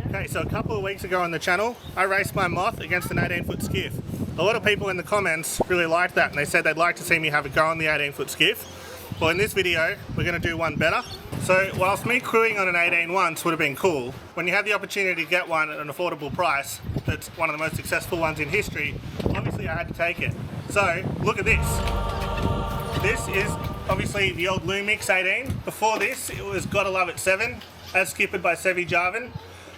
Okay, so a couple of weeks ago on the channel, I raced my Moth against an 18-foot skiff. A lot of people in the comments really liked that and they said they'd like to see me have a go on the 18-foot skiff. Well, in this video, we're going to do one better. So whilst me crewing on an 18 once would have been cool, when you have the opportunity to get one at an affordable price, that's one of the most successful ones in history, obviously I had to take it. So look at this. This is obviously the old Lumix 18. Before this, it was Gotta Love It 7, as skippered by Sevi Jarvin.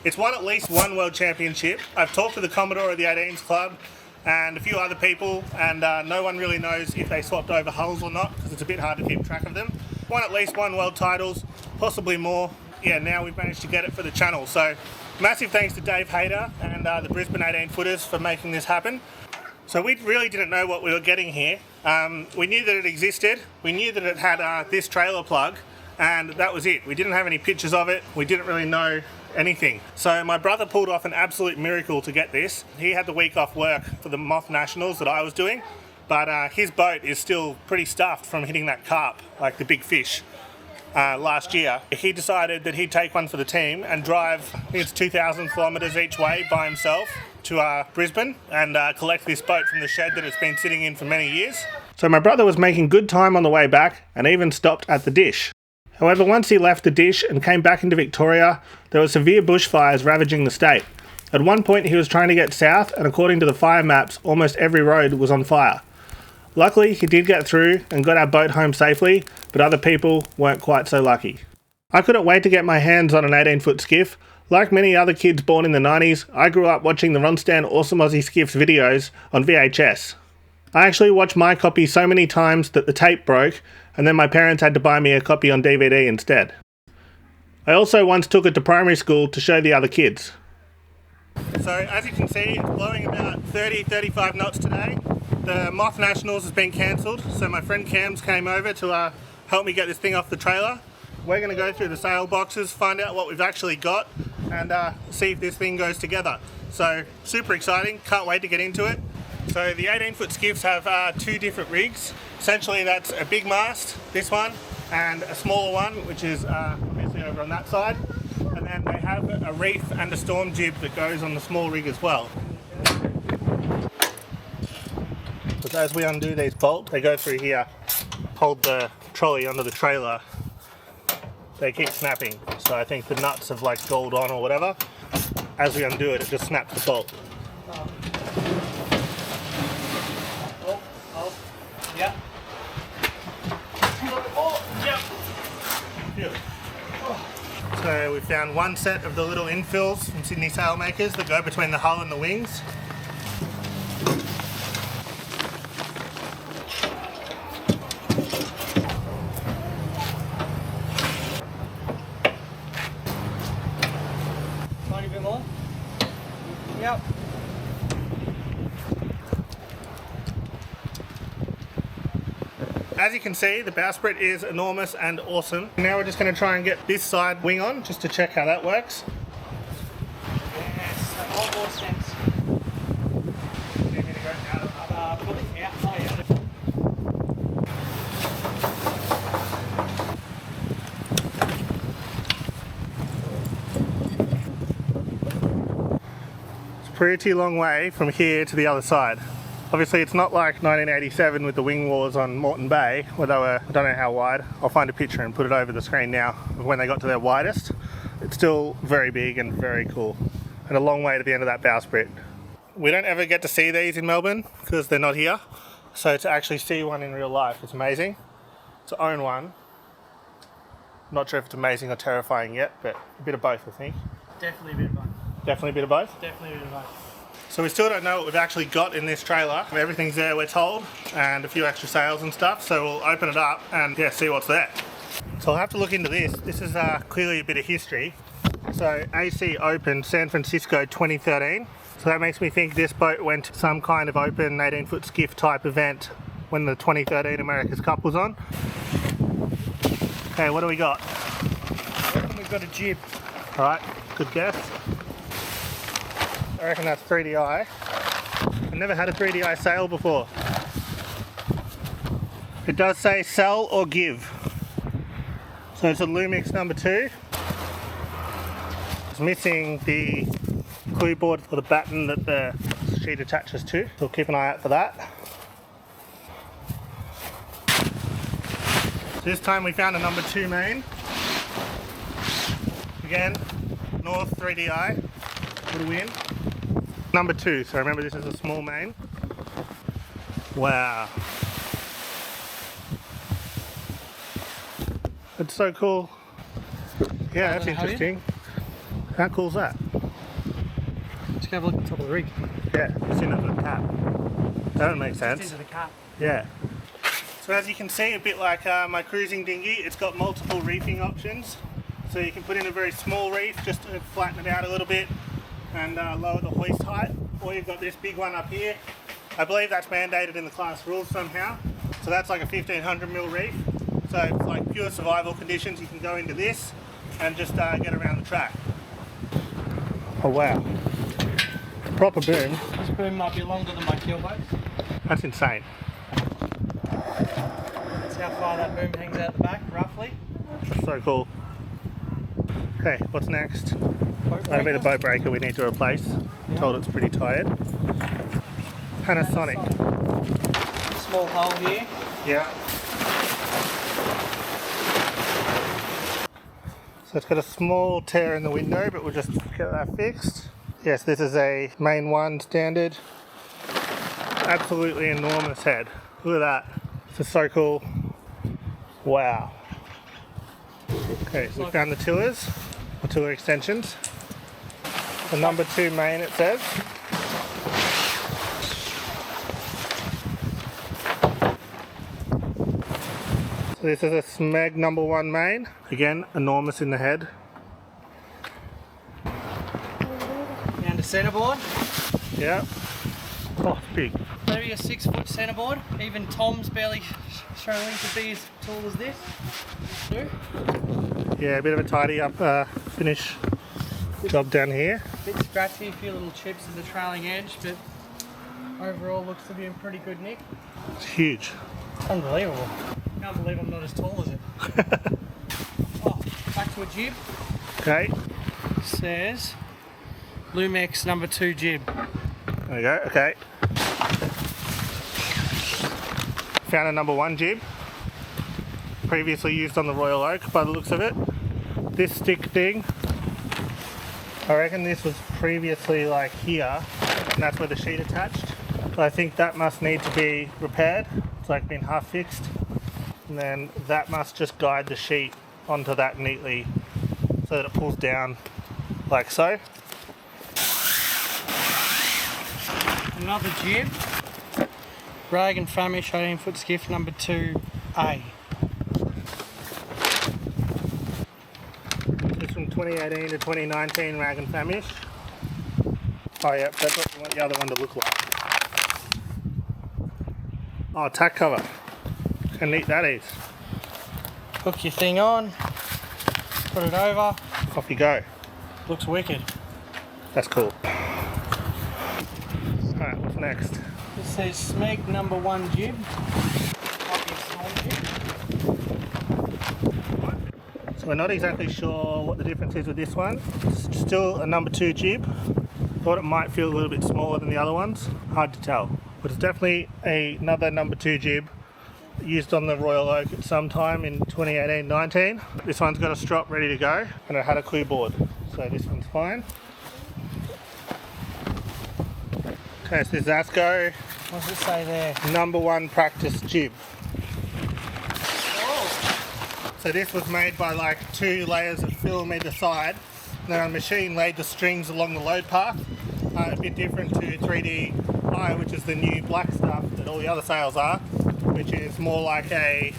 It's won at least one world championship. I've talked to the Commodore of the 18s club and a few other people, and no one really knows if they swapped over hulls or not, because it's a bit hard to keep track of them. Won at least one world titles, possibly more. Yeah, now we've managed to get it for the channel. So massive thanks to Dave Hayter and the Brisbane 18 footers for making this happen. So we really didn't know what we were getting here. We knew that it existed. We knew that it had this trailer plug, and that was it. We didn't have any pictures of it. We didn't really know anything. So my brother pulled off an absolute miracle to get this. He had the week off work for the Moth Nationals that I was doing, but his boat is still pretty stuffed from hitting that carp, like the big fish, last year. He decided that he'd take one for the team and drive, I think it's 2,000 kilometres each way by himself to Brisbane and collect this boat from the shed that it's been sitting in for many years. So my brother was making good time on the way back and even stopped at the Dish. However, once he left the Dish and came back into Victoria, there were severe bushfires ravaging the state. At one point he was trying to get south, and according to the fire maps, almost every road was on fire. Luckily, he did get through and got our boat home safely, but other people weren't quite so lucky. I couldn't wait to get my hands on an 18-foot skiff. Like many other kids born in the 90s, I grew up watching the Ronstan Awesome Aussie Skiffs videos on VHS. I actually watched my copy so many times that the tape broke, and then my parents had to buy me a copy on DVD instead. I also once took it to primary school to show the other kids. So as you can see, it's blowing about 30-35 knots today. The Moth Nationals has been cancelled, so my friend Cams came over to help me get this thing off the trailer. We're going to go through the sail boxes, find out what we've actually got, and see if this thing goes together. So super exciting, can't wait to get into it. So the 18-foot skiffs have two different rigs. Essentially that's a big mast, this one, and a smaller one, which is obviously over on that side. And then they have a reef and a storm jib that goes on the small rig as well. But as we undo these bolts, they go through here, hold the trolley under the trailer. They keep snapping, so I think the nuts have like galled on or whatever. As we undo it, it just snaps the bolt. Yeah. So we found one set of the little infills from Sydney Sailmakers that go between the hull and the wings. Tiny bit more. Yep. As you can see, the bowsprit is enormous and awesome. Now we're just going to try and get this side wing on, just to check how that works. Yes, a lot more sense. Probably, yeah. Oh, yeah. It's a pretty long way from here to the other side. Obviously it's not like 1987 with the wing wars on Moreton Bay, where they were, I don't know how wide. I'll find a picture and put it over the screen now of when they got to their widest. It's still very big and very cool, and a long way to the end of that bowsprit. We don't ever get to see these in Melbourne because they're not here, so to actually see one in real life is amazing. To own one, not sure if it's amazing or terrifying yet, but a bit of both I think. Definitely a bit of both. Definitely a bit of both? Definitely a bit of both. So we still don't know what we've actually got in this trailer. Everything's there, we're told, and a few extra sails and stuff, so we'll open it up and see what's there. So I'll have to look into this. This is clearly a bit of history. So AC opened San Francisco 2013. So that makes me think this boat went to some kind of open 18-foot skiff type event when the 2013 America's Cup was on. Okay, what do we got? I reckon we've got a jib. Alright, good guess. I reckon that's 3DI. I've never had a 3DI sail before. It does say sell or give. So it's a Lumix number 2. It's missing the clue board for the batten that the sheet attaches to. So keep an eye out for that. This time we found a number 2 main. Again, North 3DI would win. Number 2, so remember this is a small main. Wow. It's so cool. Yeah, that's interesting. How cool is that? Let's go have a look at the top of the rig. Yeah, it's into the cap. That would make sense. Into the cap. Yeah. So as you can see, a bit like my cruising dinghy, it's got multiple reefing options. So you can put in a very small reef just to flatten it out a little bit and lower the hoist height. Or you've got this big one up here. I believe that's mandated in the class rules somehow. So that's like a 1500mm reef. So it's like pure survival conditions. You can go into this and just get around the track. Oh wow. Proper boom. This boom might be longer than my keelboat. That's insane. That's how far that boom hangs out the back, roughly. That's so cool. Okay, what's next? Boat A bit breaker. of boat breaker we need to replace. Yeah. Told it's pretty tired. Panasonic. Small hole here. Yeah. So it's got a small tear in the window, but we'll just get that fixed. Yes, this is a main 1 standard. Absolutely enormous head. Look at that. This is so cool. Wow. Okay, so we found the tillers, or tiller extensions. The number 2 main, it says. So this is a Smeg number 1 main. Again, enormous in the head. Down to centreboard. Yeah. Oh, it's big. Maybe a 6-foot centreboard. Even Tom's barely struggling to be as tall as this. Do. Yeah, a bit of a tidy up finish job down here. Bit scratchy, a few little chips at the trailing edge, but overall looks to be in pretty good nick. It's huge. It's unbelievable. Can't believe I'm not as tall as it. Oh, back to a jib. Okay, Says Lumex number 2 jib. there we go, okay. Found a number 1 jib. Previously used on the Royal Oak by the looks of it. This stick thing, I reckon this was previously like here, and that's where the sheet attached. So I think that must need to be repaired. It's like been half fixed. And then that must just guide the sheet onto that neatly so that it pulls down like so. Another jib. Rag and Famish 18-foot skiff number 2A. It's from 2018 to 2019 Rag and Famish. Oh yeah, that's what you want the other one to look like. Oh, tack cover. How neat that is. Hook your thing on, put it over, Off you go. looks wicked. That's cool. Alright, what's next? This says Smeg number 1 jib. Might be a small jib. So we're not exactly sure what the difference is with this one. It's still a number 2 jib. Thought it might feel a little bit smaller than the other ones. Hard to tell. But it's definitely another number 2 jib used on the Royal Oak at some time in 2018-19. This one's got a strop ready to go and it had a clue board. So this one's fine. Okay, so this is ASCO What does it say there? number 1 practice jib. Oh, So this was made by like 2 layers of film either side. And then a machine laid the strings along the load path. A bit different to 3DI, which is the new black stuff that all the other sails are, which is more like a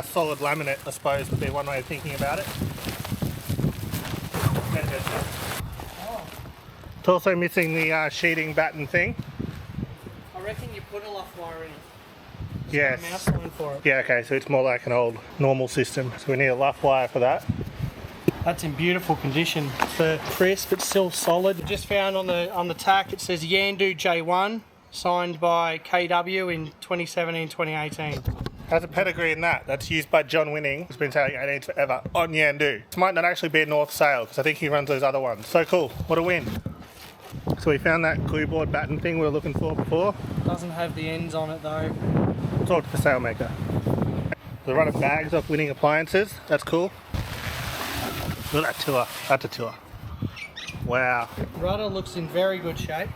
solid laminate, I suppose, would be one way of thinking about it. It's also missing the sheeting batten thing. I reckon you put a luff wire in it. Yes. Mouse line for it. Yeah, okay, so it's more like an old normal system. So we need a luff wire for that. That's in beautiful condition. It's crisp, it's still solid. Just found on the tack it says Yandu J1, signed by KW in 2017-2018. Has a pedigree in that. That's used by John Winning, who's been selling 18s forever on Yandu. This might not actually be a North Sale, because I think he runs those other ones. So cool. What a win. So we found that glue board batten thing we were looking for before. Doesn't have the ends on it though. Talk to the sale maker. The run of bags off Winning Appliances. That's cool. Look at that tour. That's a tour. Wow. Rudder looks in very good shape.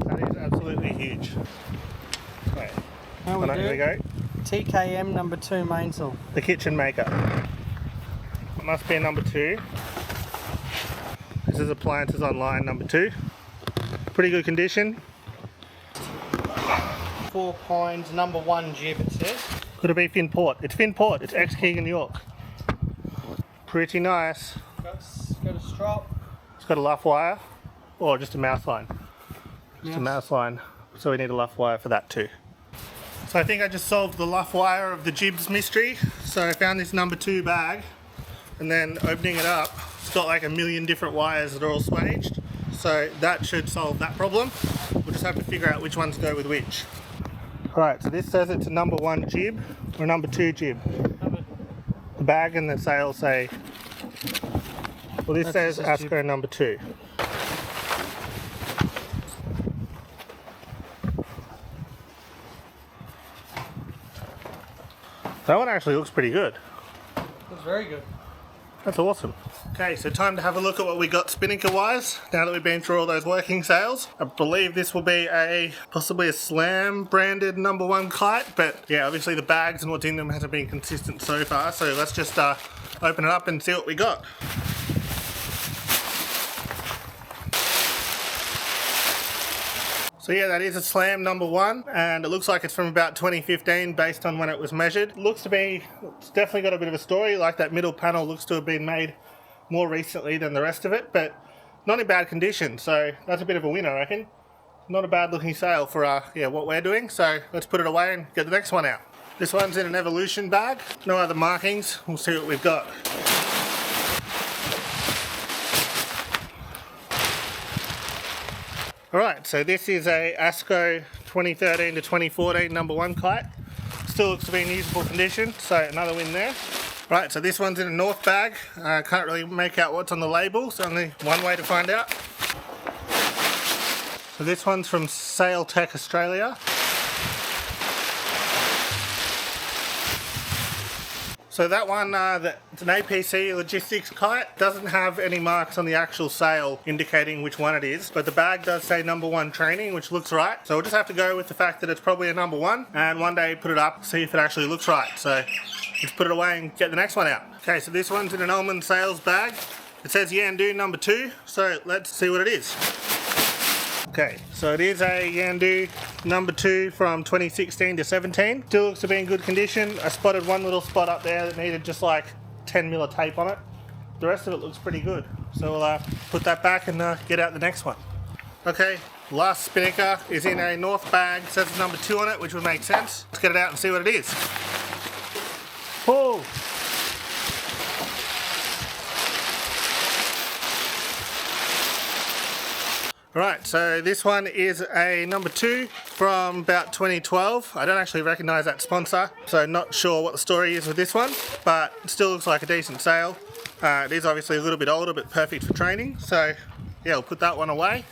That is absolutely huge. Okay. How we Here we go. TKM number 2 mainsail. The kitchen maker. It must be a number 2. This is Appliances Online number 2. Pretty good condition. 4 pines, number 1 jib it says. Could it be Finn Port? It's Finn Port. It's ex-Keegan York. Pretty nice. Got a strop. It's got a luff wire or just a mouse line. Just a mouse line. So we need a luff wire for that too. So I think I just solved the luff wire of the jibs mystery. So I found this number 2 bag and then opening it up, it's got like a million different wires that are all swaged. So that should solve that problem. We'll just have to figure out which ones go with which. Alright, so this says it's a number 1 jib or number 2 jib. The bag and the sale say, well this says ASCO number 2. That one actually looks pretty good. Looks very good. That's awesome. Okay, so time to have a look at what we got Spinnaker wise, now that we've been through all those working sales. I believe this will be possibly a Slam branded number 1 kite, but yeah, obviously the bags and what's in them hasn't been consistent so far, so let's just open it up and see what we got. So yeah, that is a Slam number 1, and it looks like it's from about 2015 based on when it was measured. Looks to be, it's definitely got a bit of a story, like that middle panel looks to have been made more recently than the rest of it, but not in bad condition, so that's a bit of a win, I reckon. Not a bad looking sail for what we're doing, so let's put it away and get the next one out. This one's in an Evolution bag, no other markings, we'll see what we've got. Alright, so this is a ASCO 2013 to 2014 number 1 kite. Still looks to be in usable condition, so another win there. Right, so this one's in a North bag. Can't really make out what's on the label, so only one way to find out. So this one's from Sail Tech Australia. So that one, it's an APC logistics kite. Doesn't have any marks on the actual sail indicating which one it is, but the bag does say number 1 training, which looks right. So we'll just have to go with the fact that it's probably a number 1, and one day put it up, see if it actually looks right. So let's put it away and get the next one out. Okay, so this one's in an Ullmann sales bag. It says Yandu number 2, so let's see what it is. Okay, so it is a Yandu number 2 from 2016 to 17. Still looks to be in good condition. I spotted one little spot up there that needed just like 10 mil of tape on it. The rest of it looks pretty good. So we'll put that back and get out the next one. Okay, last Spinnaker is in a North bag. It says it's number 2 on it, which would make sense. Let's get it out and see what it is. Pull! Right, so this one is a number 2 from about 2012. I don't actually recognise that sponsor, so not sure what the story is with this one, but it still looks like a decent sail. It is obviously a little bit older, but perfect for training, so yeah, we'll put that one away.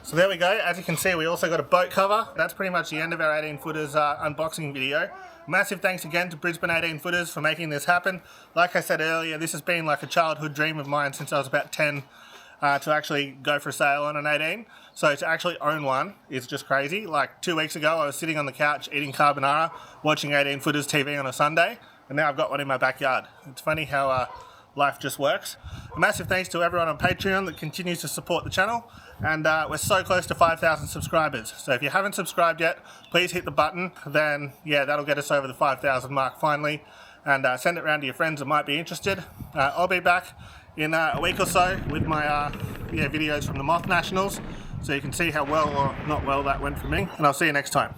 So there we go. As you can see, we also got a boat cover. That's pretty much the end of our 18 footers unboxing video. Massive thanks again to Brisbane 18 footers for making this happen. Like I said earlier, this has been like a childhood dream of mine since I was about 10. To actually go for a sail on an 18. So to actually own one is just crazy. Like 2 weeks ago I was sitting on the couch eating carbonara, watching 18 footers TV on a Sunday, and now I've got one in my backyard. It's funny how life just works. A massive thanks to everyone on Patreon that continues to support the channel, and we're so close to 5,000 subscribers. So if you haven't subscribed yet, please hit the button, then yeah, that'll get us over the 5,000 mark finally, and send it around to your friends that might be interested. I'll be back in a week or so with my videos from the Moth Nationals, so you can see how well or not well that went for me, and I'll see you next time.